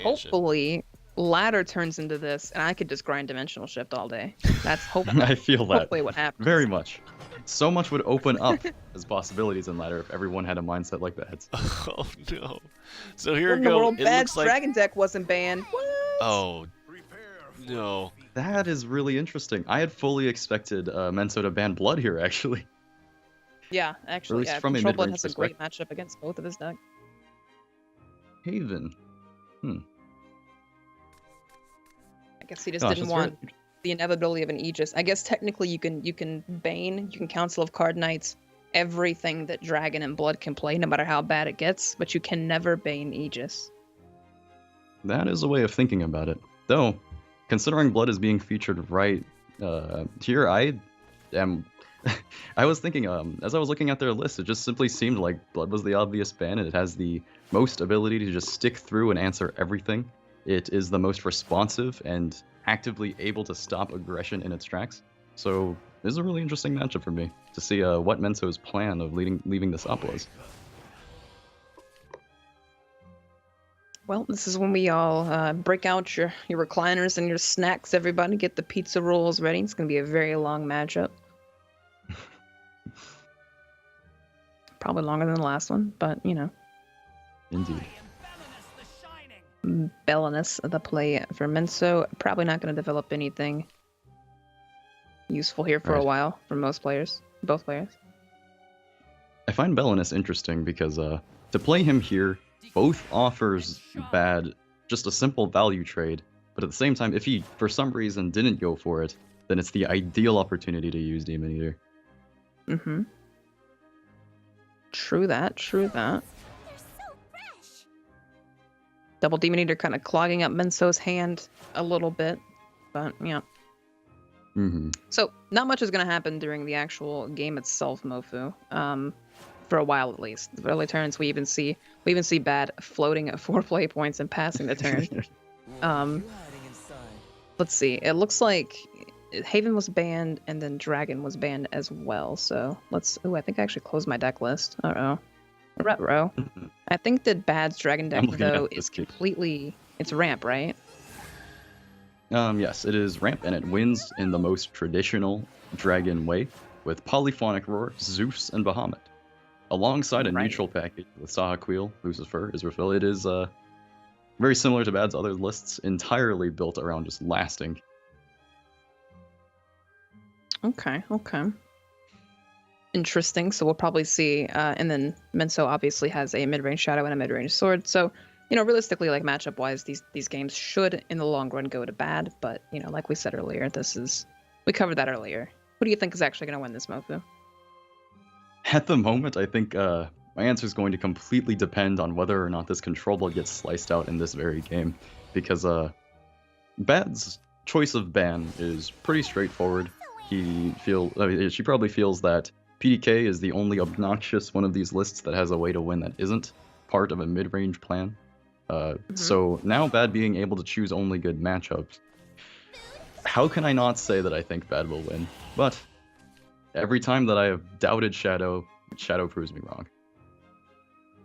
Hopefully, ladder turns into this, and I could just grind dimensional shift all day. That's hopefully. I feel that. Hopefully, what happens. Very much. So much would open up as possibilities in ladder if everyone had a mindset like that. Oh no! So here What we in the go. world? It Baad's looks like. dragon deck wasn't banned. What? Oh no! That is really interesting. I had fully expected Mensou to ban blood here, actually. Yeah, actually, least yeah. from a Control Blood mid-range has a great matchup against both of his decks. Haven. I guess he just Gosh, didn't that's want the inevitability of an Aegis. I guess technically you can Bane, you can Council of Card Knights, everything that Dragon and Blood can play, no matter how bad it gets, but you can never Bane Aegis. That is a way of thinking about it. Though, considering Blood is being featured right here, I am... I was thinking, as I was looking at their list, it just simply seemed like Blood was the obvious ban, and it has the most ability to just stick through and answer everything. It is the most responsive and actively able to stop aggression in its tracks. So this is a really interesting matchup for me to see what Mensou's plan of leaving this up was. Well, this is when we all break out your recliners and your snacks, everybody. Get the pizza rolls ready. It's going to be a very long matchup. Probably longer than the last one, but, you know. Indeed. Bellinus, the play for Mensou. Probably not going to develop anything useful here for a while for most players. Both players. I find Bellinus interesting because to play him here, both offers Baad just a simple value trade, but at the same time, if he for some reason didn't go for it, then it's the ideal opportunity to use Demon Eater. Mm-hmm. True that, true that. Double Demon Eater kind of clogging up Mensou's hand a little bit, but yeah. Mm-hmm. So not much is going to happen during the actual game itself, Mofu. For a while at least. The early turns we even see Baad floating at 4 play points and passing the turn. Let's see. It looks like Haven was banned and then Dragon was banned as well. So let's. Ooh, I think I actually closed my deck list. Uh-oh. Retro. I think that Baad's Dragon deck though is completely. It's ramp, right? Yes, it is ramp, and it wins in the most traditional Dragon way with Polyphonic Roar, Zeus, and Bahamut. Alongside a neutral package with Sahagweel, Lucifer, Israfil, it is very similar to Baad's other lists, entirely built around just lasting. Okay. Interesting. So we'll probably see, and then Mensou obviously has a mid-range Shadow and a mid-range Sword. So, you know, realistically, like matchup-wise, these games should, in the long run, go to Baad. But, you know, like we said earlier, we covered that earlier. Who do you think is actually going to win this, Mofu? At the moment, I think my answer is going to completely depend on whether or not this Control Blood gets sliced out in this very game. Because Baad's choice of ban is pretty straightforward. She probably feels that PDK is the only obnoxious one of these lists that has a way to win that isn't part of a mid-range plan. So now Baad being able to choose only good matchups, how can I not say that I think Baad will win? But every time that I have doubted Shadow proves me wrong.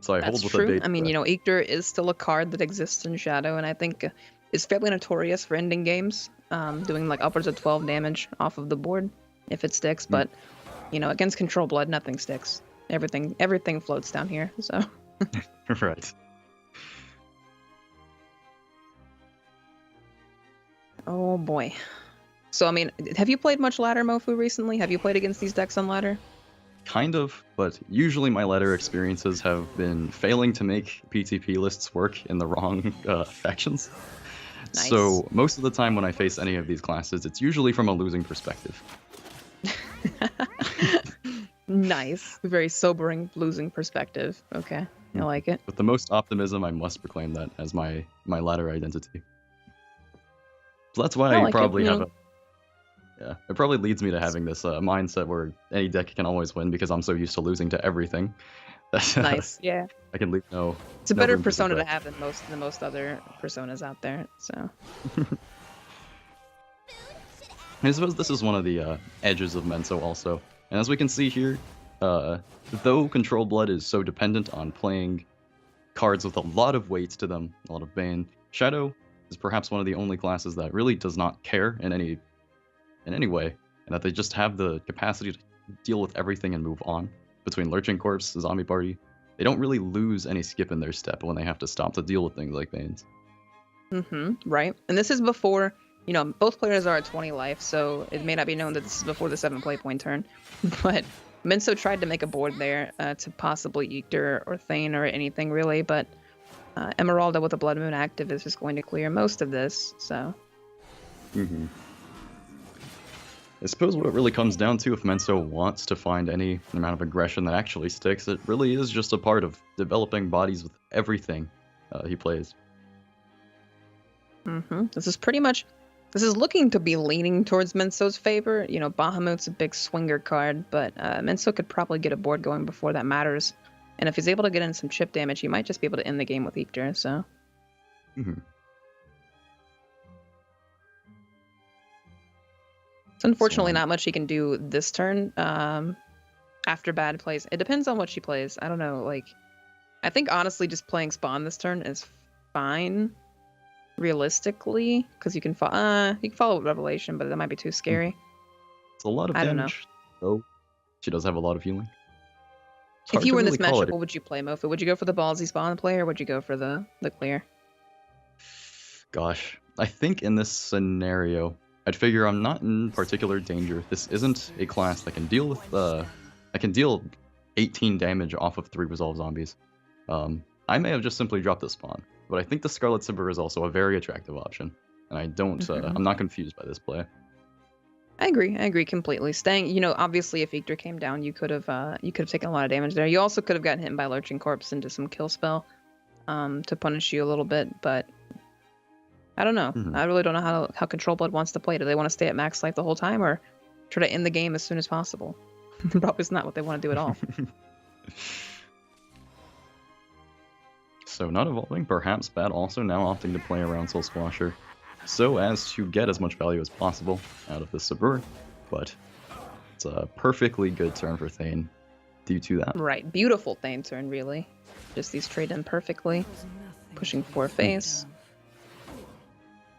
So I hold with a date. I mean, you know, Ikter is still a card that exists in Shadow, and I think is fairly notorious for ending games, doing like upwards of 12 damage off of the board if it sticks. But you know, against Control Blood, nothing sticks. Everything floats down here. So right. Oh boy. So I mean, have you played much ladder, Mofu, recently? Have you played against these decks on ladder? Kind of, but usually my ladder experiences have been failing to make PTP lists work in the wrong factions. Nice. So most of the time when I face any of these classes, it's usually from a losing perspective. Nice. Very sobering losing perspective. Okay, I like it. With the most optimism, I must proclaim that as my ladder identity. So that's why I probably have a... Yeah, it probably leads me to having this mindset where any deck can always win because I'm so used to losing to everything. Nice, yeah. I can leave no... It's a better persona to have than most other personas out there, so... I suppose this is one of the edges of Mensou also. And as we can see here, though Control Blood is so dependent on playing cards with a lot of weights to them, a lot of Bane, Shadow is perhaps one of the only classes that really does not care in any way, and that they just have the capacity to deal with everything and move on. Between Lurching Corpse, the Zombie Party, they don't really lose any skip in their step when they have to stop to deal with things like Banes. Right. And this is before, both players are at 20 life, so it may not be known that this is before the 7 play point turn. But Mensou tried to make a board there to possibly Eater or Thane or anything really, but Emeralda with a Blood Moon active is just going to clear most of this, so. I suppose what it really comes down to, if Mensou wants to find any amount of aggression that actually sticks, it really is just a part of developing bodies with everything he plays. This is looking to be leaning towards Mensou's favor. Bahamut's a big swinger card, but Mensou could probably get a board going before that matters. And if he's able to get in some chip damage, he might just be able to end the game with Eater, so. It's unfortunately not much he can do this turn after Baad plays. It depends on what she plays. I don't know, I think honestly just playing Spawn this turn is fine, realistically, because you can follow Revelation, but that might be too scary. It's a lot of damage, though. She does have a lot of healing. If you were in this matchup, what would you play, Mofu? Would you go for the ballsy Spawn play, or would you go for the clear? Gosh, I think in this scenario, I'd figure I'm not in particular danger. This isn't a class that can deal with I can deal 18 damage off of 3 resolve zombies. I may have just simply dropped the Spawn, but I think the Scarlet Saber is also a very attractive option, and I don't I'm not confused by this play. I agree completely. Staying, obviously if Eater came down, you could have taken a lot of damage there. You also could have gotten hit by Lurching Corpse into some kill spell to punish you a little bit, but I don't know. I really don't know how Control Blood wants to play. Do they want to stay at max life the whole time, or try to end the game as soon as possible? Probably is not what they want to do at all. So not evolving, perhaps Baad also now opting to play around Soul Splasher, so as to get as much value as possible out of the Saber, but it's a perfectly good turn for Thane due to that. Right, beautiful Thane turn, really. Just these trade in perfectly, pushing 4 face.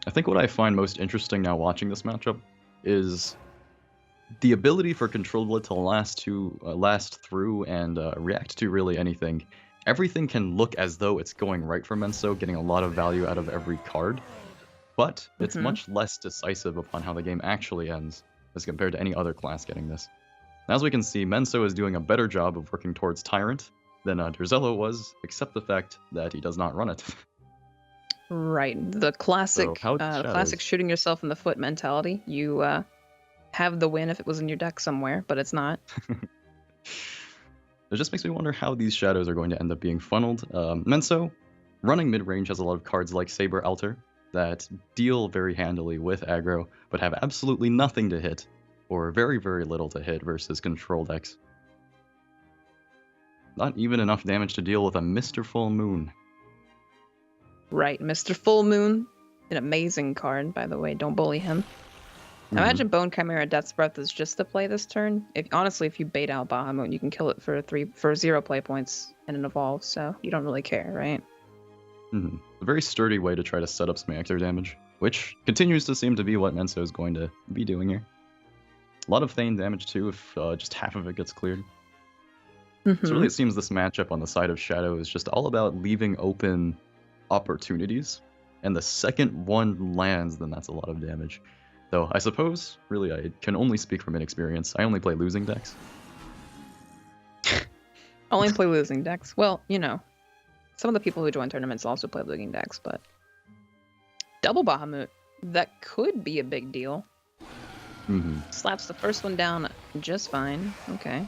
I think what I find most interesting now watching this matchup is the ability for Control Blood to last through and react to really anything. Everything can look as though it's going right for Mensou, getting a lot of value out of every card, but it's much less decisive upon how the game actually ends as compared to any other class getting this. As we can see, Mensou is doing a better job of working towards Tyrant than Drzello was, except the fact that he does not run it. Right, the classic, classic shooting yourself in the foot mentality. You have the win if it was in your deck somewhere, but it's not. It just makes me wonder how these shadows are going to end up being funneled. Mensou, running mid-range, has a lot of cards like Saber Alter that deal very handily with aggro, but have absolutely nothing to hit, or very, very little to hit versus control decks. Not even enough damage to deal with a Mr. Full Moon. Right, Mr. Full Moon, an amazing card, by the way. Don't bully him. I imagine Bone Chimera Death's Breath is just to play this turn. Honestly, if you bait out Bahamut, you can kill it for 0 play points and an evolve, so you don't really care, right? A very sturdy way to try to set up some actor damage, which continues to seem to be what Mensou is going to be doing here. A lot of Thane damage too, if just half of it gets cleared. So really it seems this matchup on the side of Shadow is just all about leaving open opportunities, and the second one lands, then that's a lot of damage. Though I suppose, really, I can only speak from inexperience. I only play losing decks. Only play losing decks. Well, some of the people who join tournaments also play losing decks, but double Bahamut, that could be a big deal. Slaps the first one down just fine. Okay.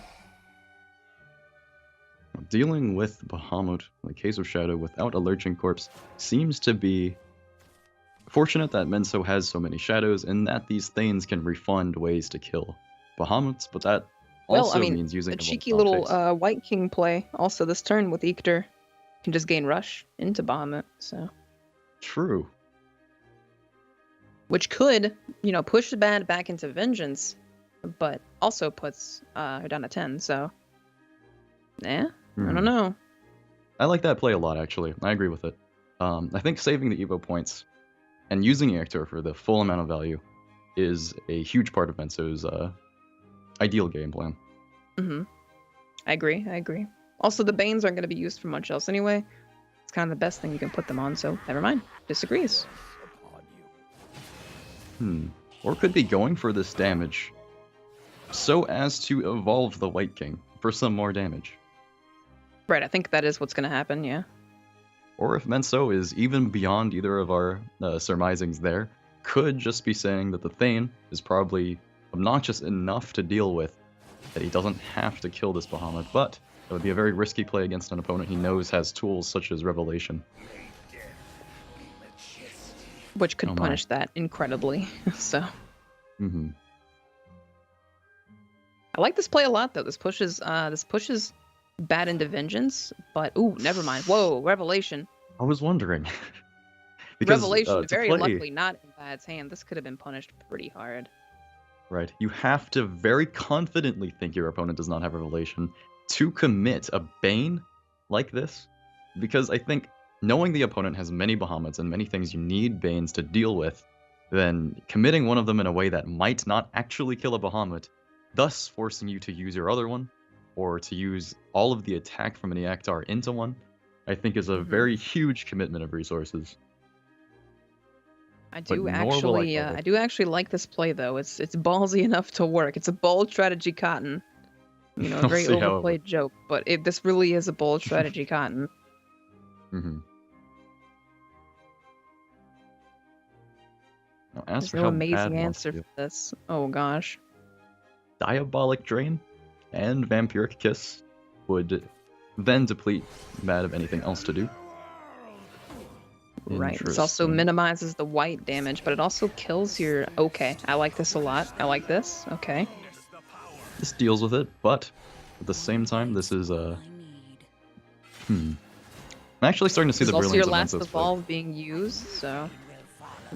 Dealing with Bahamut, in the case of Shadow, without a Lurching Corpse, seems to be fortunate that Mensou has so many shadows, and that these Thanes can refund ways to kill Bahamuts, but that also means using a cheeky little White King play also this turn with Eater can just gain rush into Bahamut, so. True. which could, you know, push Baad back into Vengeance, but also puts her down to 10. So, I don't know. I like that play a lot, actually. I agree with it. I think saving the Evo points and using Eactor for the full amount of value is a huge part of Mensou's ideal game plan. I agree. Also, the Banes aren't going to be used for much else anyway. It's kind of the best thing you can put them on, so never mind. Disagrees. Or could be going for this damage so as to evolve the White King for some more damage. Right, I think that is what's going to happen, yeah. Or if Mensou is even beyond either of our surmisings there, could just be saying that the Thane is probably obnoxious enough to deal with that he doesn't have to kill this Bahamut, but it would be a very risky play against an opponent he knows has tools such as Revelation. Which could punish that incredibly, so. I like this play a lot, though. This pushes Baad into Vengeance, but ooh, never mind. Whoa, Revelation. I was wondering. Because, Revelation, very play, luckily not in Baad's hand. This could have been punished pretty hard. Right. You have to very confidently think your opponent does not have Revelation to commit a Bane like this. Because I think knowing the opponent has many Bahamuts and many things you need Banes to deal with, then committing one of them in a way that might not actually kill a Bahamut, thus forcing you to use your other one, or to use all of the attack from an Eactar into one, I think is a very huge commitment of resources. I do actually like this play though. It's ballsy enough to work. It's a bold strategy, Cotton. You know, a very overplayed joke, but this really is a bold strategy, Cotton. Now, There's no amazing answer for this. Oh gosh. Diabolic Drain and Vampiric Kiss would then deplete Baad of anything else to do. Right. This also minimizes the white damage, but it also kills your... Okay, I like this a lot. I like this. Okay. This deals with it, but at the same time, this is I'm actually starting to see the brilliance of Mensou's Mensou's last evolve being used, so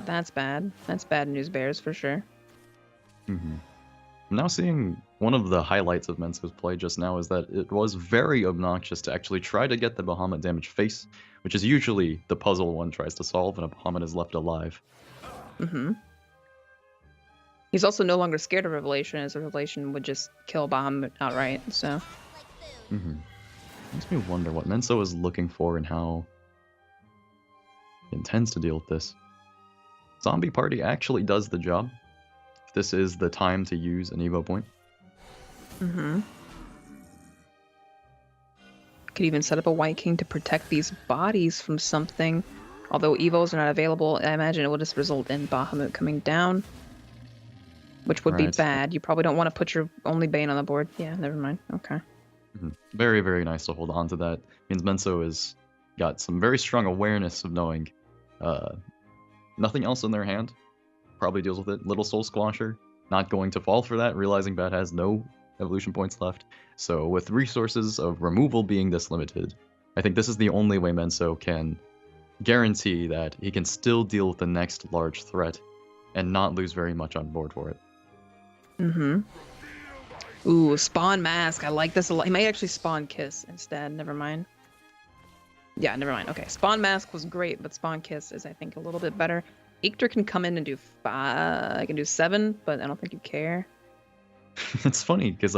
that's bad. That's bad news bears for sure. I'm now seeing one of the highlights of Mensou's play just now is that it was very obnoxious to actually try to get the Bahamut damage face, which is usually the puzzle one tries to solve when a Bahamut is left alive. He's also no longer scared of Revelation, as a Revelation would just kill Bahamut outright, so. Makes me wonder what Mensou is looking for and how he intends to deal with this. Zombie Party actually does the job. This is the time to use an Evo point. Could even set up a White King to protect these bodies from something. Although Evos are not available, I imagine it will just result in Bahamut coming down. Which would be bad. You probably don't want to put your only Bane on the board. Yeah, never mind. Okay. Very, very nice to hold on to that. Means Mensou has got some very strong awareness of knowing nothing else in their hand. Probably deals with it. Little Soul Squasher, not going to fall for that, realizing Baad has no evolution points left. So with resources of removal being this limited, I think this is the only way Mensou can guarantee that he can still deal with the next large threat and not lose very much on board for it. Ooh, Spawn Mask. I like this a lot. He might actually Spawn Kiss instead. Never mind. Yeah, never mind. Okay, Spawn Mask was great, but Spawn Kiss is, I think, a little bit better. Eactor can come in and do 5. I can do 7, but I don't think you care. It's funny, because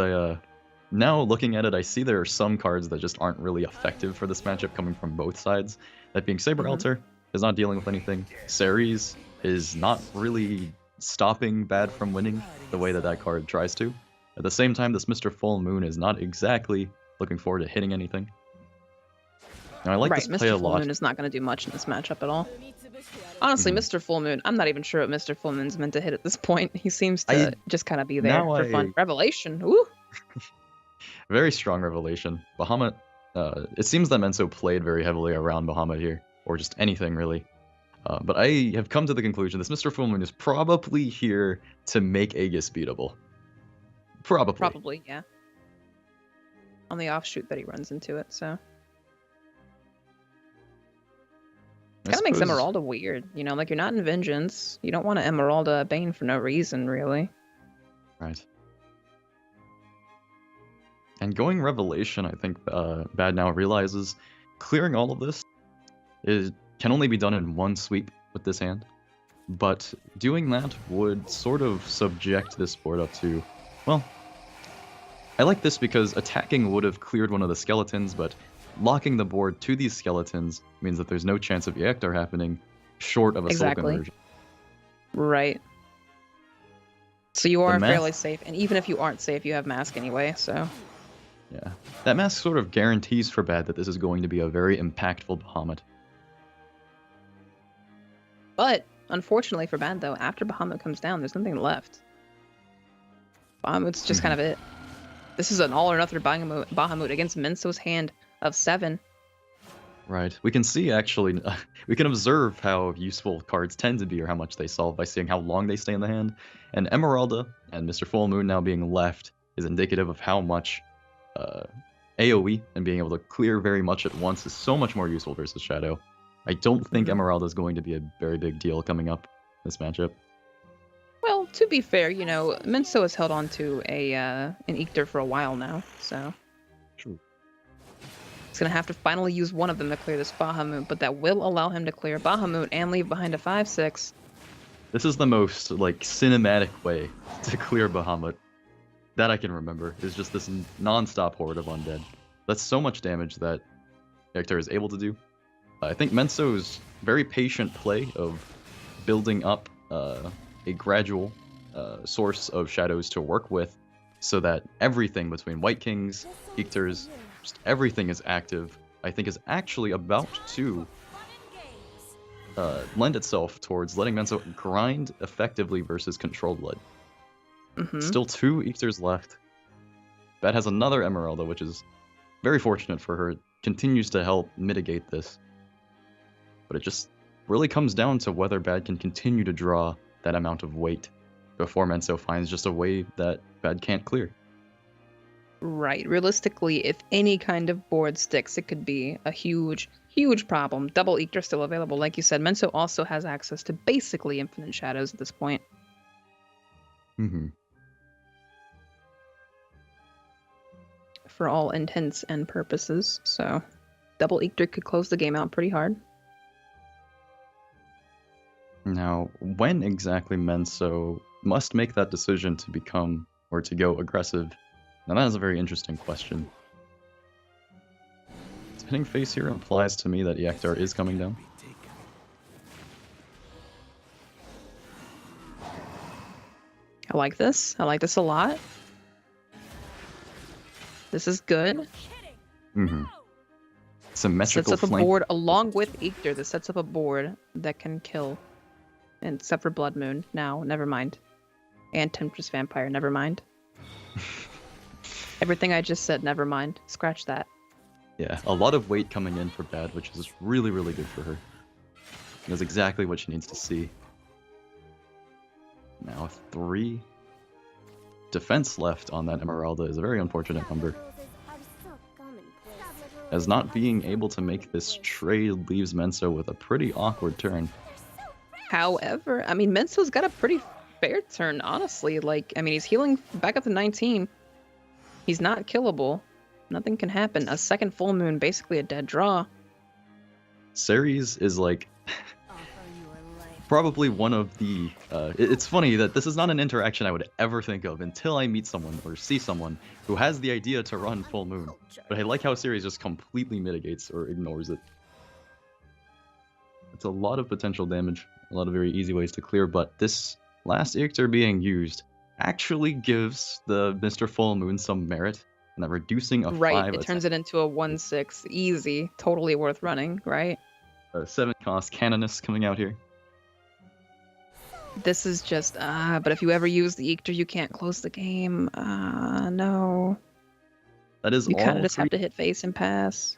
now looking at it, I see there are some cards that just aren't really effective for this matchup coming from both sides. That being Saber Altar is not dealing with anything. Ceres is not really stopping Baad from winning the way that that card tries to. At the same time, this Mr. Full Moon is not exactly looking forward to hitting anything. Now, I like this play a lot. Mr. Full Moon is not going to do much in this matchup at all. Honestly, Mr. Full Moon, I'm not even sure what Mr. Full Moon's meant to hit at this point. He seems to just kind of be there for fun. Revelation, woo! Very strong Revelation. Bahamut, it seems that Mensou played very heavily around Bahamut here, or just anything really. But I have come to the conclusion this Mr. Full Moon is probably here to make Aegis beatable. Probably, yeah. On the offshoot that he runs into it, so. I Kind of makes suppose- Emeralda weird, you know, like you're not in Vengeance. You don't want to Emeralda Bane for no reason, really. Right. And going Revelation, I think Bad now realizes clearing all of this can only be done in one sweep with this hand. But doing that would sort of subject this board up to, well, I like this because attacking would have cleared one of the skeletons, but locking the board to these skeletons means that there's no chance of Eector happening short of a soul Exactly. conversion. Right. So you are math- fairly safe, and even if you aren't safe, you have Mask anyway, so... Yeah. That mask sort of guarantees for Bad that this is going to be a very impactful Bahamut. But, unfortunately for Bad, though, after Bahamut comes down, there's nothing left. Bahamut's just kind of it. This is an all-or-nothing Bahamut against Mensou's hand of 7. Right. We can see, actually, we can observe how useful cards tend to be or how much they solve by seeing how long they stay in the hand. And Emeralda and Mr. Full Moon now being left is indicative of how much AoE and being able to clear very much at once is so much more useful versus Shadow. I don't think Emeralda is going to be a very big deal coming up this matchup. Well, to be fair, you know, Mensou has held on to an Eector for a while now, so... True. He's going to have to finally use one of them to clear this Bahamut, but that will allow him to clear Bahamut and leave behind a 5/6. This is the most, like, cinematic way to clear Bahamut that I can remember, is just this non-stop horde of undead. That's so much damage that Eector is able to do. I think Mensou's very patient play of building up a gradual source of shadows to work with so that everything between White Kings, Eectors, just everything is active, I think is actually about to lend itself towards letting Mensou grind effectively versus controlled lead. Still 2 Eectors left. Bad has another Emeralda, which is very fortunate for her. It continues to help mitigate this. But it just really comes down to whether Bad can continue to draw that amount of weight before Mensou finds just a way that Bad can't clear. Right. Realistically, if any kind of board sticks, it could be a huge, huge problem. Double Eector still available. Like you said, Mensou also has access to basically infinite shadows at this point. For all intents and purposes, so double Eector could close the game out pretty hard. Now, when exactly Mensou must make that decision to become or to go aggressive? Now that is a very interesting question. Hitting face here implies to me that Eector is coming down. I like this. I like this a lot. This is good. Symmetrical Sets up a flank. board along with Eector that sets up a board that can kill. And except for Blood Moon. Now, never mind. And Temptress Vampire, never mind. Everything I just said, never mind. Scratch that. Yeah, a lot of weight coming in for Bad, which is really, really good for her. That's exactly what she needs to see. Now 3 defense left on that Emeralda is a very unfortunate number. As not being able to make this trade leaves Mensou with a pretty awkward turn. However, I mean, Mensou's got a pretty fair turn, honestly. Like, I mean, he's healing back up to 19. He's not killable. Nothing can happen. A second full moon, basically a dead draw. Ceres is like probably one of the it's funny that this is not an interaction I would ever think of until I meet someone or see someone who has the idea to run full moon. But I like how Ceres just completely mitigates or ignores it. It's a lot of potential damage, a lot of very easy ways to clear, but this last Eector being used actually gives the Mr. Full Moon some merit, and that reducing a 5 Right, it attack. turns it into a 1/6. Easy. Totally worth running, right? 7 cost Canonist coming out here. This is just, but if you ever use the Eector, you can't close the game. No. That is You all kind of just 3 have to hit face and pass.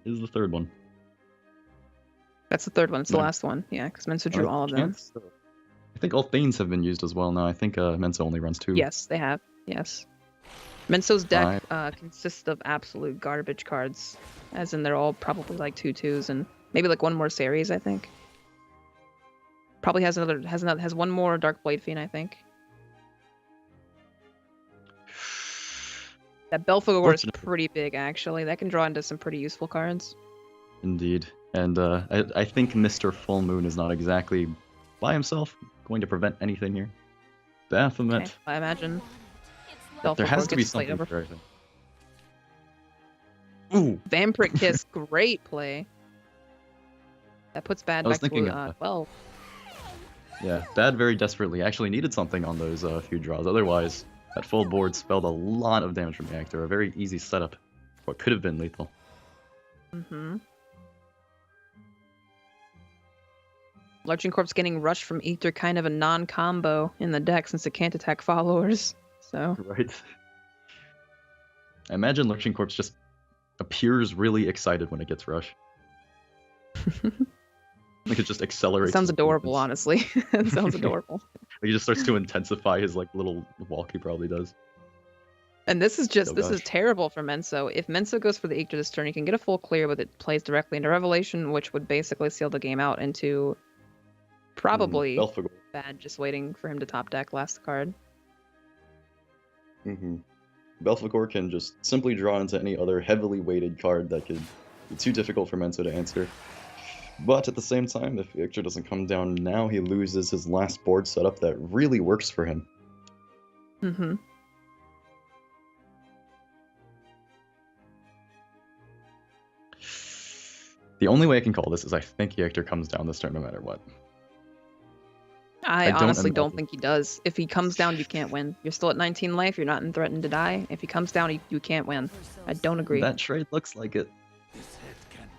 is the third one. That's the third one. It's the No. last one. Yeah, because Mensou drew all of them. I think all Thanes have been used as well now. I think Mensou only runs 2. Yes, they have. Yes. Mensou's deck consists of absolute garbage cards, as in they're all probably like 2/2s, and Maybe like one more series, I think. Probably has one more Dark Blade Fiend, I think. That Belphegor is pretty big, actually. That can draw into some pretty useful cards. Indeed. And I think Mr. Full Moon is not exactly by himself going to prevent anything here. Baphomet. Okay, I imagine. There has to be something for everything. Ooh! Vampiric Kiss, great play. That puts Baad back to 12. Yeah, Baad very desperately actually needed something on those few draws. Otherwise, that full board spelled a lot of damage from Reactor. A very easy setup. What could have been lethal. Mm-hmm. Lurching Corpse getting rushed from Ether, kind of a non-combo in the deck since it can't attack followers. So. Right. I imagine Lurching Corpse just appears really excited when it gets rushed. Like it just accelerates. Sounds adorable, honestly. It sounds adorable. He just starts to intensify his like little walk he probably does. And this is terrible for Mensou. If Mensou goes for the Eater this turn, he can get a full clear, but it plays directly into Revelation, which would basically seal the game out into probably Baad just waiting for him to top deck last card. Belphegor can just simply draw into any other heavily weighted card that could be too difficult for Mensou to answer. But at the same time, if Victor doesn't come down now, he loses his last board setup that really works for him. Mm-hmm. The only way I can call this is I think Victor comes down this turn no matter what. I honestly don't think he does. If he comes down, you can't win. You're still at 19 life. You're not threatened to die. If he comes down, you can't win. I don't agree. That trade looks like it.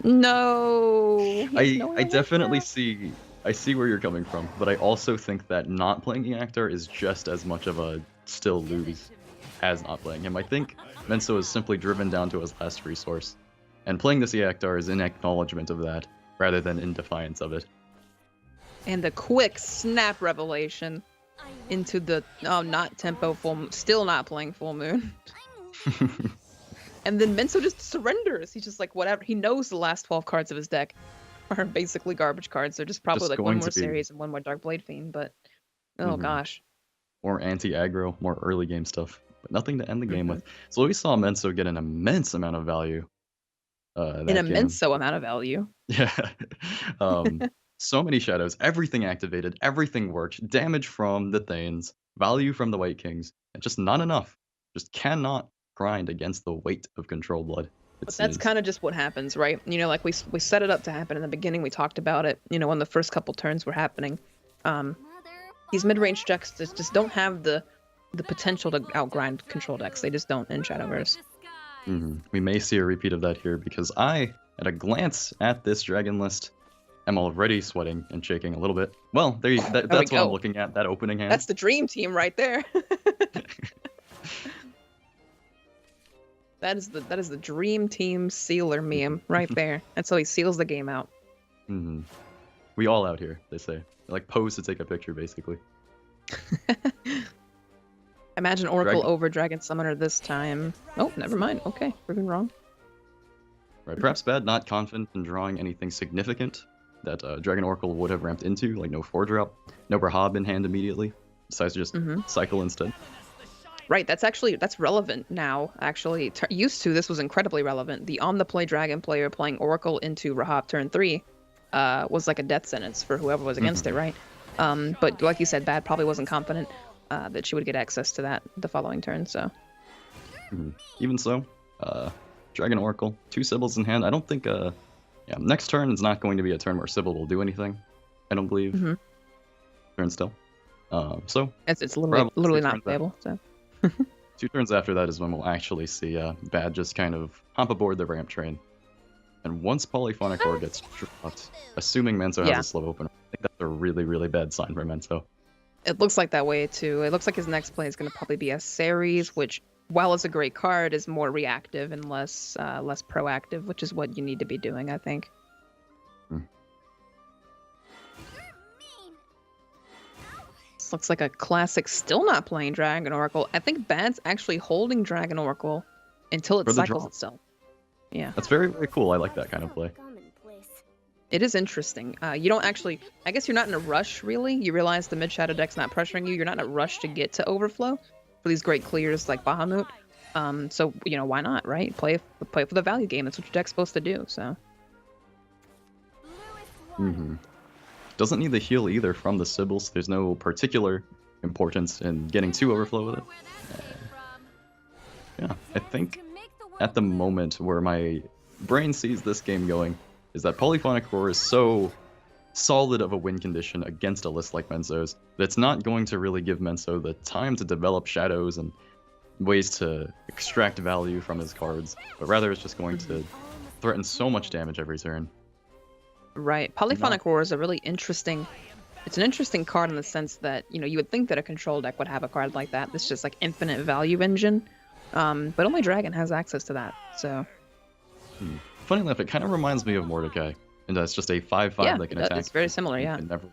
No. I definitely see where you're coming from, but I also think that not playing Eactor is just as much of a still lose as not playing him. I think Mensou is simply driven down to his last resource, and playing this Eactor is in acknowledgement of that, rather than in defiance of it. And the quick snap Revelation into the not tempo still not playing Full Moon. And then Mensou just surrenders. He's just like, whatever. He knows the last 12 cards of his deck are basically garbage cards. They're just probably like one more series and one more Dark Blade Fiend, but oh gosh. More anti-aggro, more early game stuff, but nothing to end the game with. So we saw Mensou get an immense amount of value. An immense amount of value. Yeah. So many shadows, everything activated, everything worked, damage from the Thanes, value from the White Kings, and just not enough. Just cannot grind against the weight of Control Blood. But that's kind of just what happens, right? You know, like we set it up to happen in the beginning. We talked about it, you know, when the first couple turns were happening. These mid-range decks just don't have the potential to outgrind Control decks. They just don't in Shadowverse. We may see a repeat of that here because I, at a glance at this Dragon list, am already sweating and shaking a little bit. Well, that's what I'm looking at, that opening hand. That's the dream team right there. That is the dream team sealer meme right there. And so he seals the game out. We all out here, they say. They like pose to take a picture, basically. Imagine Oracle over Dragon Summoner this time. Oh, never mind. Okay, proven wrong. Right, perhaps Baad not confident in drawing anything significant that Dragon Oracle would have ramped into, like no 4-drop, no Brahab in hand immediately. Decides to just cycle instead. Right, that's relevant now, actually. Used to, this was incredibly relevant. The on-the-play Dragon player playing Oracle into Rahab turn 3 was like a death sentence for whoever was against it, right? But like you said, Baad probably wasn't confident that she would get access to that the following turn, so. Even so, Dragon Oracle, 2 Sibyls in hand. I don't think, next turn is not going to be a turn where Sybil will do anything, I don't believe. Turn still. So. It's literally not playable, so. 2 turns after that is when we'll actually see Baad just kind of hop aboard the ramp train. And once Polyphonic Roar gets dropped, assuming Mensou has a slow opener, I think that's a really, really bad sign for Mensou. It looks like that way, too. It looks like his next play is going to probably be a Ceres, which, while it's a great card, is more reactive and less proactive, which is what you need to be doing, I think. This looks like a classic still not playing Dragon Oracle. I think Baad's actually holding Dragon Oracle until it cycles itself. Yeah. That's very, very cool. I like that kind of play. It is interesting. You don't actually, I guess you're not in a rush, really. You realize the mid-shadow deck's not pressuring you. You're not in a rush to get to overflow for these great clears like Bahamut. So, you know, why not, right? Play for the value game. That's what your deck's supposed to do, so. Doesn't need the heal either from the Sybils. There's no particular importance in getting to overflow with it. Yeah, I think at the moment where my brain sees this game going is that Polyphonic Roar is so solid of a win condition against a list like Mensou's that it's not going to really give Mensou the time to develop shadows and ways to extract value from his cards, but rather it's just going to threaten so much damage every turn. Right. Polyphonic Roar is a really interesting... It's an interesting card in the sense that, you know, you would think that a control deck would have a card like that. It's just like infinite value engine. But only Dragon has access to that, so... Funny enough, it kind of reminds me of Mordecai, and that's just a 5/5 that can attack. It's very similar, you yeah. can never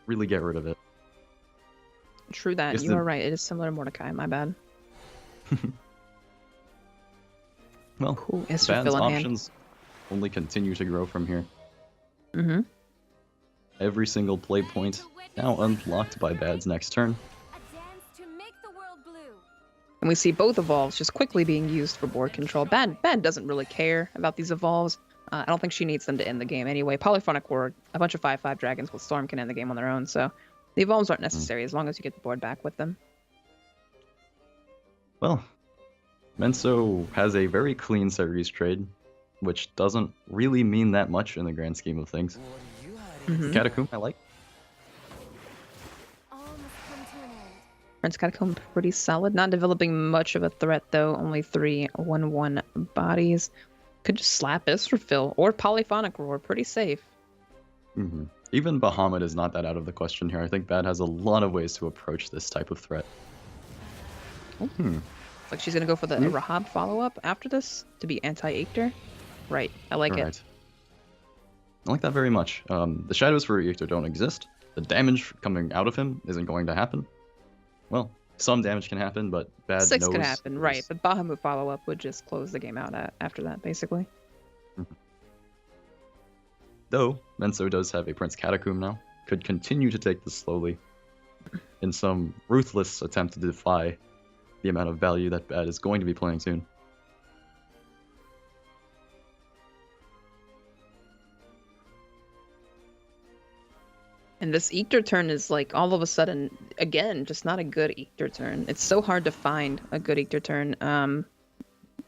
really get rid of it. True that. You are right. It is similar to Mordecai. My bad. Well, cool. Baad's options only continue to grow from here. Every single play point now unblocked by Baad's next turn. And we see both evolves just quickly being used for board control. Baad doesn't really care about these evolves. I don't think she needs them to end the game anyway. Polyphonic Roar, a bunch of 5/5 dragons with Storm can end the game on their own, so the evolves aren't necessary as long as you get the board back with them. Well, Mensou has a very clean series trade, which doesn't really mean that much in the grand scheme of things. Catacomb, I like. Prince Catacomb, pretty solid. Not developing much of a threat, though. Only 3 1/1 bodies. Could just slap Israfil or Polyphonic Roar. Pretty safe. Even Bahamut is not that out of the question here. I think Baad has a lot of ways to approach this type of threat. Like she's going to go for the Rahab follow-up after this to be anti-Aether. Right. I like it. I like that very much. The shadows for Aether don't exist. The damage coming out of him isn't going to happen. Well, some damage can happen, but Baad 6 knows... could happen, right. But Bahamut follow-up would just close the game out after that, basically. Though, Mensou does have a Prince Catacomb now. Could continue to take this slowly in some ruthless attempt to defy the amount of value that Baad is going to be playing soon. And this Aether turn is like all of a sudden, again, just not a good Aether turn. It's so hard to find a good Aether turn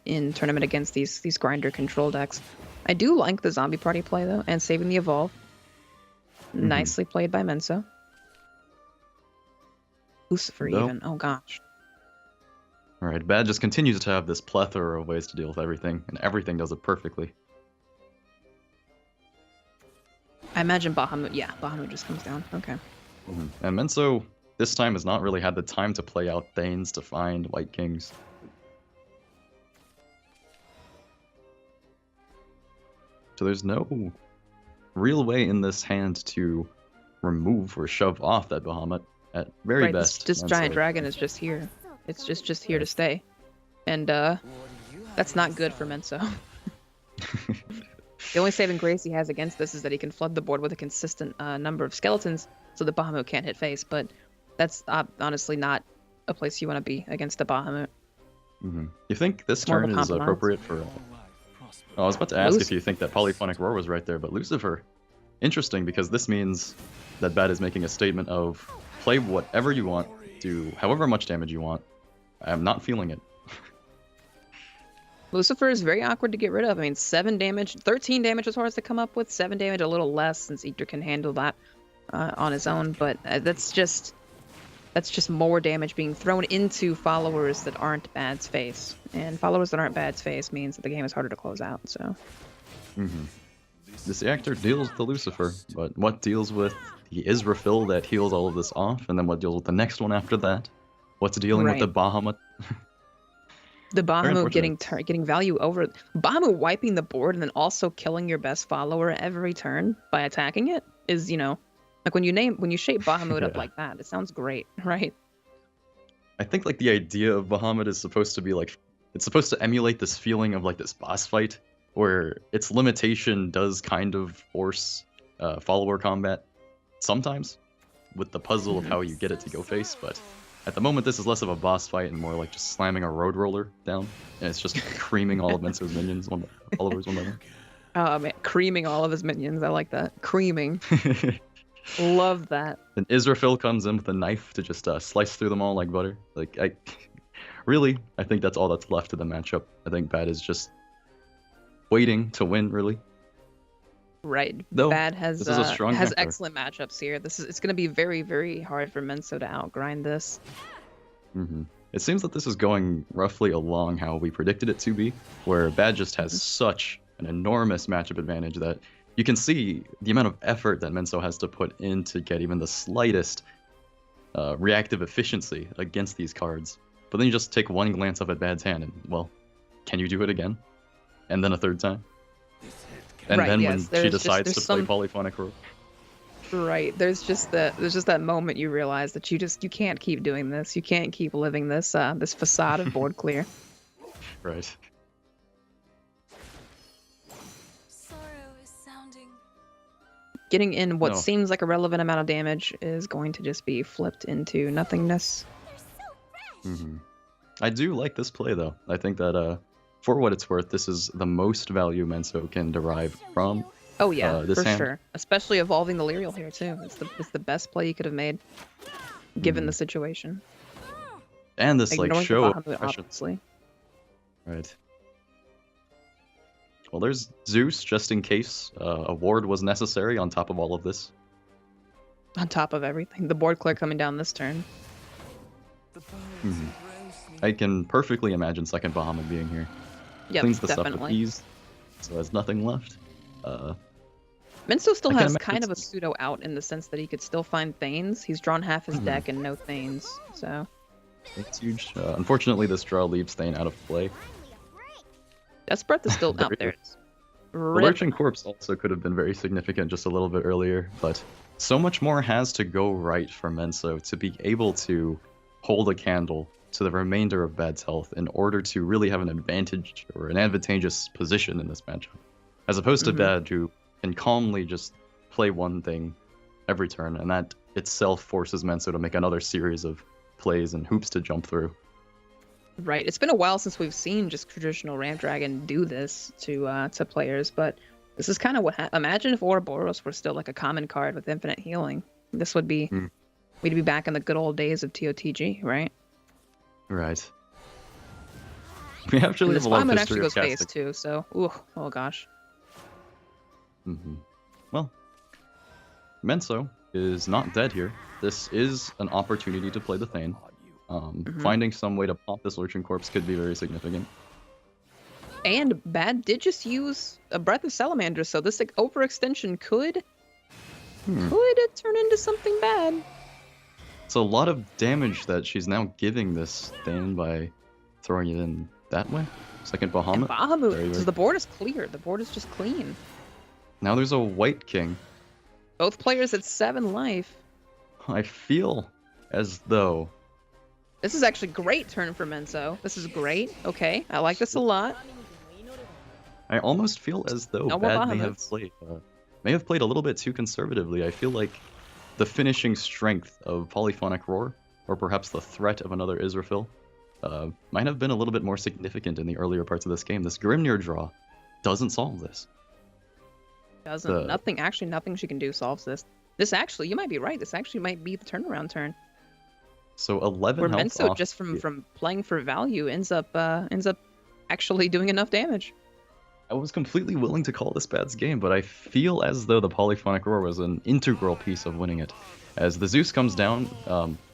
in tournament against these grinder control decks. I do like the zombie party play though, and saving the evolve. Nicely played by Mensou. Lucifer even. Oh gosh. Alright, Baad just continues to have this plethora of ways to deal with everything, and everything does it perfectly. I imagine Bahamut, Bahamut just comes down. Okay. And Mensou, this time, has not really had the time to play out Thanes to find White Kings. So there's no real way in this hand to remove or shove off that Bahamut at very best. This giant dragon is just here. It's just here to stay. And that's not good for Mensou. The only saving grace he has against this is that he can flood the board with a consistent number of skeletons so the Bahamut can't hit face, but that's honestly not a place you want to be against the Bahamut. You think this turn is appropriate for... I was about to ask if you think that Polyphonic Roar was right there, but Lucifer, interesting, because this means that Baad is making a statement of play whatever you want, do however much damage you want. I am not feeling it. Lucifer is very awkward to get rid of. I mean, 7 damage, 13 damage as hard as to come up with, 7 damage a little less since Aether can handle that on his own, but that's just more damage being thrown into followers that aren't Baad's face. And followers that aren't Baad's face means that the game is harder to close out, so. This actor deals with the Lucifer, but what deals with the Israfil that heals all of this off, and then what deals with the next one after that? What's dealing with the Bahamut? The Bahamut getting value over Bahamut wiping the board and then also killing your best follower every turn by attacking it is, you know, like when you shape Bahamut up like that, it sounds great, right? I think like the idea of Bahamut is supposed to be like, it's supposed to emulate this feeling of like this boss fight where its limitation does kind of force follower combat sometimes, with the puzzle of how you get it to go face, but at the moment this is less of a boss fight and more like just slamming a road roller down, and it's just creaming all of Mensou's minions, followers one by one. Oh man, creaming all of his minions. I like that. Creaming. Love that. And Israfil comes in with a knife to just slice through them all like butter. Like, I think that's all that's left of the matchup. I think Baad is just waiting to win, really. Right. Though, Baad has this is a strong counter. excellent matchups here. It's going to be very, very hard for Mensou to outgrind this. It seems that this is going roughly along how we predicted it to be, where Baad just has such an enormous matchup advantage that you can see the amount of effort that Mensou has to put in to get even the slightest reactive efficiency against these cards. But then you just take one glance up at Baad's hand and, well, can you do it again? And then a third time? And right, then yes. when she decides to play Polyphonic Roar. Right. There's just that moment you realize that you can't keep doing this. You can't keep living this this facade of board clear. Right. Getting in what seems like a relevant amount of damage is going to just be flipped into nothingness. I do like this play, though. I think that, for what it's worth, this is the most value Mensou can derive from. Oh yeah, this for hand. sure. Especially evolving the Lyrial here too. It's the best play you could have made, given the situation. And this Ignoring show the of Bahamut, aggression. obviously. Right. Well, there's Zeus, just in case a ward was necessary on top of all of this. On top of everything, the board clear coming down this turn. I can perfectly imagine second Bahamut being here. Yep, Cleans the stuff with definitely. ease, so has nothing left. Mensou still I can has imagine kind of a pseudo out in the sense that he could still find Thanes. He's drawn half his deck and no Thanes, so... It's huge. Unfortunately, this draw leaves Thane out of play. Death's Breath is still out there. It's The rip. Lurching Corpse also could have been very significant just a little bit earlier, but so much more has to go right for Mensou to be able to hold a candle to the remainder of Baad's health in order to really have an advantage or an advantageous position in this matchup. As opposed to Baad, who can calmly just play one thing every turn, and that itself forces Mensou to make another series of plays and hoops to jump through. Right. It's been a while since we've seen just traditional Ramp Dragon do this to players, but this is kind of what... Imagine if Ouroboros were still like a common card with infinite healing. This would be... We'd be back in the good old days of TOTG, right? Right. We actually have a lot of Bahamut history actually of goes face casting. too, so... Ooh, oh gosh. Well, Mensou is not dead here. This is an opportunity to play the Thane. Finding some way to pop this Lurching Corpse could be very significant. And Baad did just use a Breath of Salamander, so this like, overextension could turn into something bad. It's a lot of damage that she's now giving this Thane by throwing it in that way. Second Bahamut. Bahamut, so the board is clear. The board is just clean. Now there's a White King. Both players at 7 life. I feel as though... This is actually great turn for Mensou. This is great. Okay, I like this a lot. I almost feel as though No more Baad Bahamuts. may have played a little bit too conservatively. I feel like the finishing strength of Polyphonic Roar, or perhaps the threat of another Israfil, might have been a little bit more significant in the earlier parts of this game. This Grimnir draw doesn't solve this. Doesn't. Nothing she can do solves this. This actually, you might be right. This actually might be the turnaround turn. So 11 Where health Mensou off. just from playing for value ends up actually doing enough damage. I was completely willing to call this Baad's game, but I feel as though the Polyphonic Roar was an integral piece of winning it. As the Zeus comes down,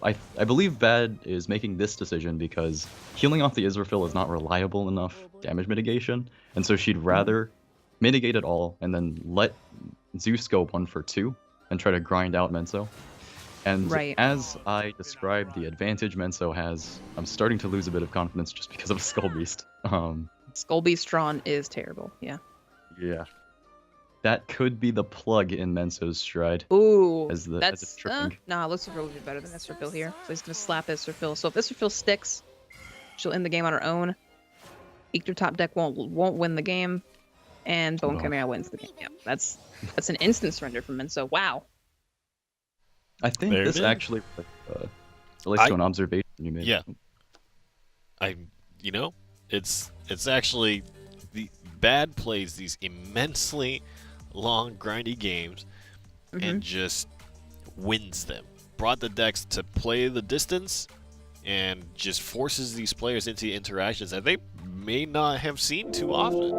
I believe Baad is making this decision because healing off the Israfil is not reliable enough damage mitigation, and so she'd rather mitigate it all and then let Zeus go 1 for 2 and try to grind out Mensou. And as I described the advantage Mensou has, I'm starting to lose a bit of confidence just because of Skull Beast. Skull Beast drawn is terrible, yeah. Yeah. That could be the plug in Mensou's stride. Ooh, as that's... it's tripping. Nah, Lucifer would be better than Israfil here. So he's going to slap Israfil. So if Israfil sticks, she'll end the game on her own. Eater top deck won't win the game. and Bone Oh. Chimera wins the game. Yep, that's an instant surrender from Mensou. Wow. I think There it this is. actually relates to I- an observation you made. Yeah. It's actually the Baad plays these immensely long, grindy games and just wins them. Brought the decks to play the distance and just forces these players into interactions that they may not have seen too often.